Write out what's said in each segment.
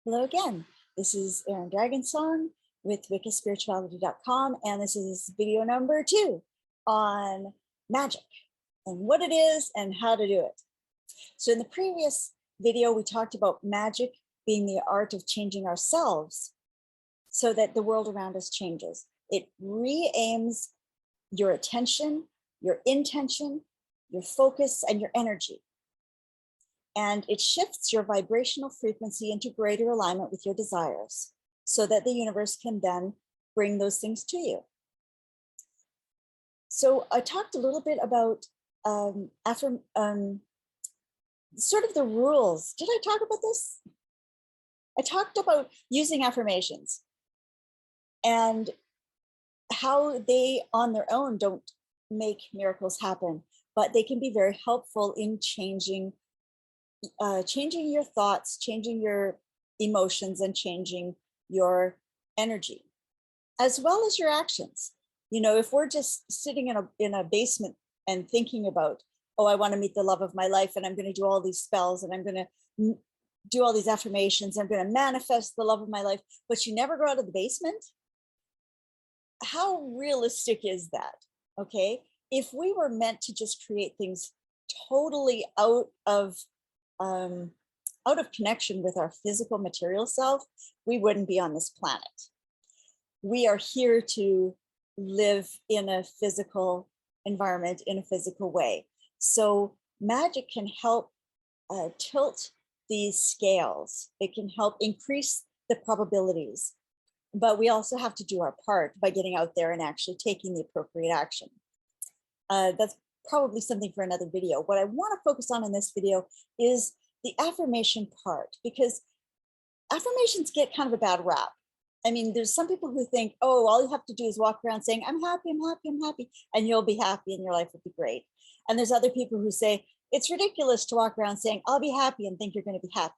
Hello again. This is Erin Dragonsong with wiccaspirituality.com, and this is video number 2 on magic and what it is and how to do it. So in the previous video, we talked about magic being the art of changing ourselves so that the world around us changes. It re-aims your attention, your intention, your focus, and your energy. And it shifts your vibrational frequency into greater alignment with your desires so that the universe can then bring those things to you. So I talked a little bit about sort of the rules. Did I talk about this? I talked about using affirmations and how they on their own don't make miracles happen, but they can be very helpful in changing your thoughts, changing your emotions, and changing your energy, as well as your actions. You know, if we're just sitting in a basement and thinking about, oh, I want to meet the love of my life, and I'm going to do all these spells, and I'm going to do all these affirmations, I'm going to manifest the love of my life, but you never go out of the basement, how realistic is that? Okay, if we were meant to just create things totally out of connection with our physical material self, we wouldn't be on this planet. We are here to live in a physical environment in a physical way. So magic can help tilt these scales. It can help increase the probabilities, but we also have to do our part by getting out there and actually taking the appropriate action. That's probably something for another video. What I want to focus on in this video is the affirmation part, because affirmations get kind of a bad rap. I mean, there's some people who think, oh, all you have to do is walk around saying, I'm happy, I'm happy, I'm happy, and you'll be happy and your life will be great. And there's other people who say, it's ridiculous to walk around saying, I'll be happy and think you're going to be happy.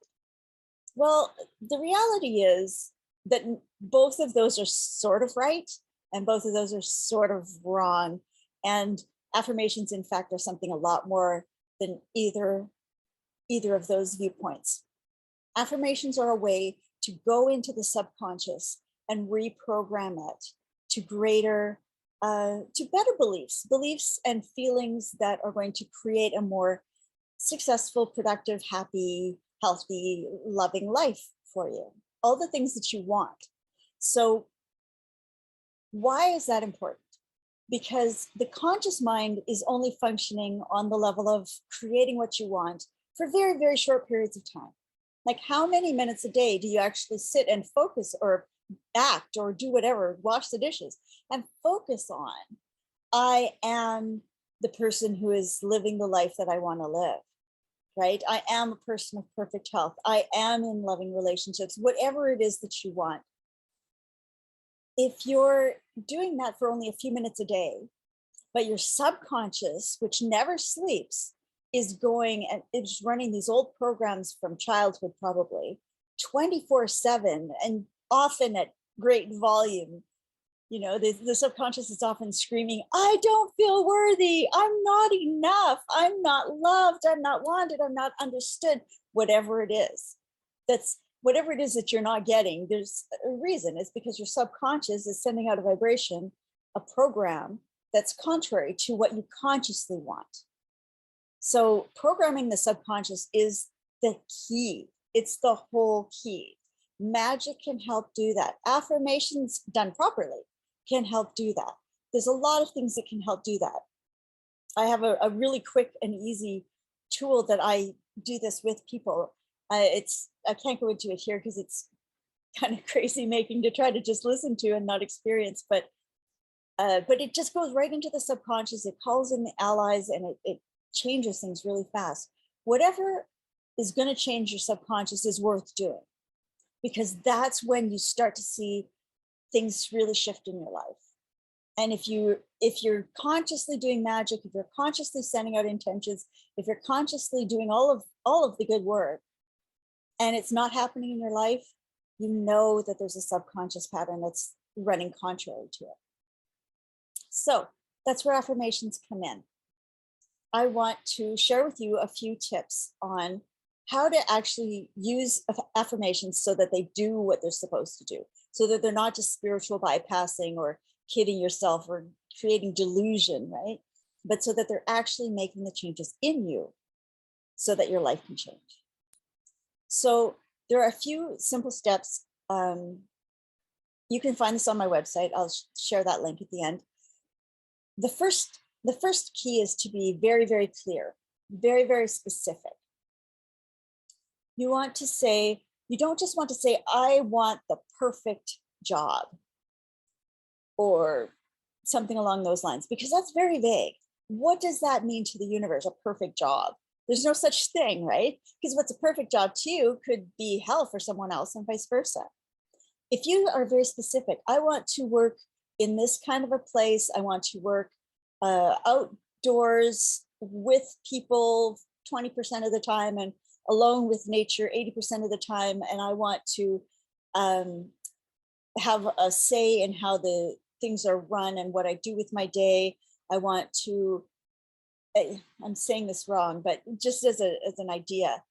Well, the reality is that both of those are sort of right, and both of those are sort of wrong. And affirmations, in fact, are something a lot more than either of those viewpoints. Affirmations are a way to go into the subconscious and reprogram it to better beliefs and feelings that are going to create a more successful, productive, happy, healthy, loving life for you. All the things that you want. So why is that important? Because the conscious mind is only functioning on the level of creating what you want for very, very short periods of time. Like, how many minutes a day do you actually sit and focus or act or do whatever, wash the dishes, and focus on, I am the person who is living the life that I want to live, right? I am a person of perfect health. I am in loving relationships, whatever it is that you want. If you're doing that for only a few minutes a day, but your subconscious, which never sleeps, is going and it's running these old programs from childhood, probably 24/7, and often at great volume. You know, the subconscious is often screaming, I don't feel worthy, I'm not enough, I'm not loved, I'm not wanted, I'm not understood, whatever it is. Whatever it is that you're not getting, there's a reason. It's because your subconscious is sending out a vibration, a program that's contrary to what you consciously want. So programming the subconscious is the key. It's the whole key. Magic can help do that. Affirmations done properly can help do that. There's a lot of things that can help do that. I have a really quick and easy tool that I do this with people. I can't go into it here because it's kind of crazy making to try to just listen to and not experience, but it just goes right into the subconscious. It calls in the allies, and it changes things really fast. Whatever is going to change your subconscious is worth doing, because that's when you start to see things really shift in your life. And if you're consciously doing magic, if you're consciously sending out intentions, if you're consciously doing all of the good work, and it's not happening in your life, you know that there's a subconscious pattern that's running contrary to it. So that's where affirmations come in. I want to share with you a few tips on how to actually use affirmations so that they do what they're supposed to do, so that they're not just spiritual bypassing or kidding yourself or creating delusion, right? But so that they're actually making the changes in you so that your life can change. So there are a few simple steps. You can find this on my website. I'll share that link at the end. The first key is to be very, very clear, very, very specific. You want to say, you don't just want to say, I want the perfect job or something along those lines, because that's very vague. What does that mean to the universe, a perfect job? There's no such thing, right? Because what's a perfect job to you could be hell for someone else and vice versa. If you are very specific, I want to work in this kind of a place. I want to work outdoors with people 20% of the time and alone with nature 80% of the time. And I want to have a say in how the things are run and what I do with my day. I want to, I'm saying this wrong, but just as an idea,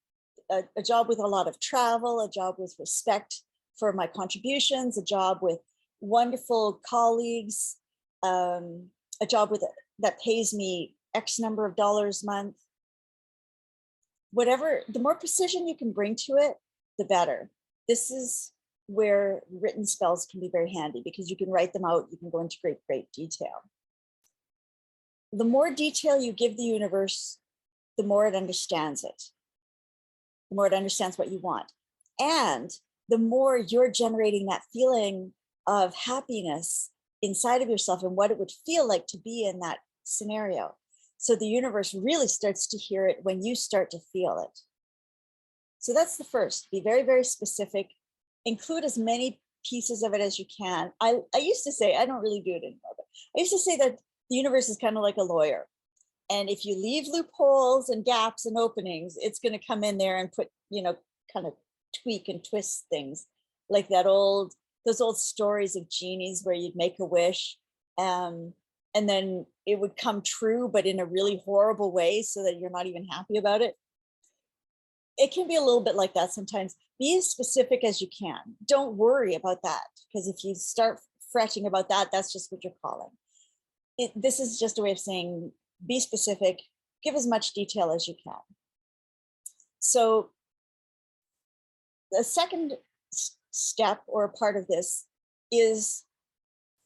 a job with a lot of travel, a job with respect for my contributions, a job with wonderful colleagues, a job that pays me X number of dollars a month. Whatever, the more precision you can bring to it, the better. This is where written spells can be very handy because you can write them out, you can go into great, great detail. The more detail you give the universe, the more it understands it, the more it understands what you want. And the more you're generating that feeling of happiness inside of yourself and what it would feel like to be in that scenario. So the universe really starts to hear it when you start to feel it. So that's the first, be very, very specific, include as many pieces of it as you can. I used to say, I don't really do it anymore, but I used to say that the universe is kind of like a lawyer. And if you leave loopholes and gaps and openings, it's going to come in there and put, kind of tweak and twist things like those old stories of genies where you'd make a wish and then it would come true, but in a really horrible way so that you're not even happy about it. It can be a little bit like that sometimes. Be as specific as you can. Don't worry about that, because if you start fretting about that, that's just what you're calling. This is just a way of saying, be specific, give as much detail as you can. So the second step or a part of this is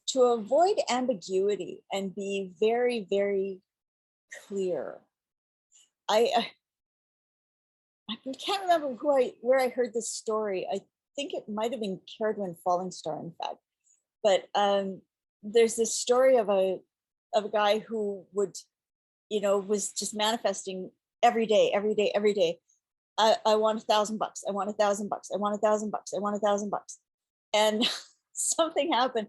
to avoid ambiguity and be very, very clear. I can't remember where I heard this story. I think it might have been Carradine Falling Star, in fact. But there's this story of a guy who would, was just manifesting every day. I want $1,000 bucks. I want $1,000 bucks. I want $1,000 bucks. I want $1,000 bucks. And something happened,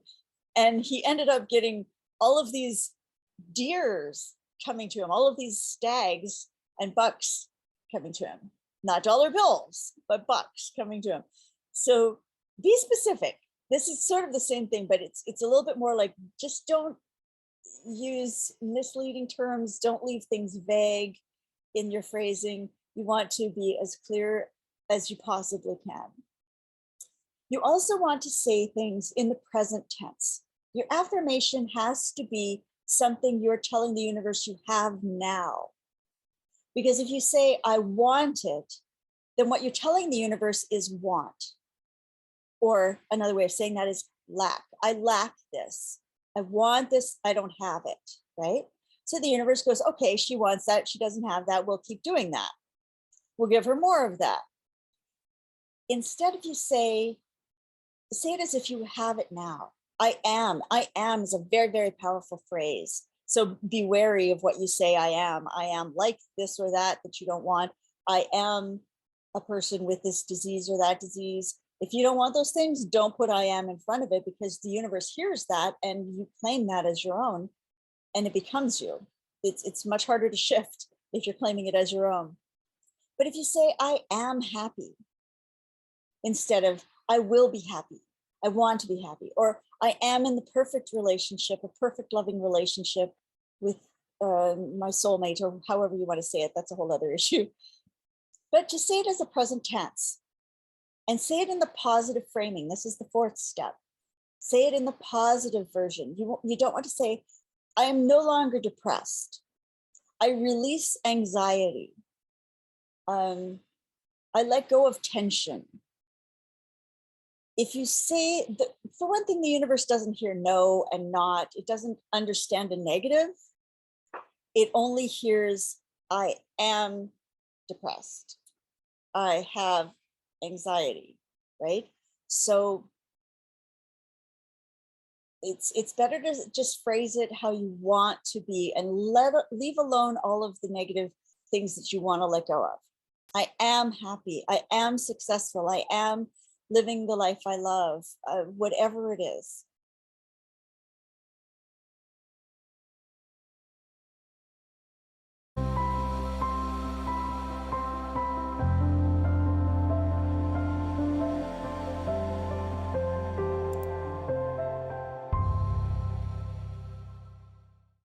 and he ended up getting all of these deers coming to him, all of these stags and bucks coming to him, not dollar bills, but bucks coming to him. So be specific. This is sort of the same thing, but it's a little bit more like, just don't use misleading terms. Don't leave things vague in your phrasing. You want to be as clear as you possibly can. You also want to say things in the present tense. Your affirmation has to be something you're telling the universe you have now. Because if you say, I want it, then what you're telling the universe is want. Or another way of saying that is lack. I lack this. I want this. I don't have it, right? So the universe goes, okay, she wants that. She doesn't have that. We'll keep doing that. We'll give her more of that. Instead, if you say it as if you have it now. I am is a very, very powerful phrase. So be wary of what you say, I am like this or that you don't want. I am a person with this disease or that disease. If you don't want those things, don't put I am in front of it, because the universe hears that and you claim that as your own and it becomes you. It's much harder to shift if you're claiming it as your own. But if you say, I am happy, instead of I will be happy, I want to be happy, or I am in the perfect relationship, a perfect loving relationship with my soulmate, or however you want to say it, that's a whole other issue. but to say it as a present tense and say it in the positive framing. This is the fourth step. Say it in the positive version. You don't want to say, I am no longer depressed. I release anxiety. I let go of tension. If you say, for one thing, the universe doesn't hear no and not. It doesn't understand a negative. It only hears, I am depressed. I have anxiety, right? So it's better to just phrase it how you want to be and leave alone all of the negative things that you want to let go of. I am happy. I am successful. I am living the life I love, whatever it is.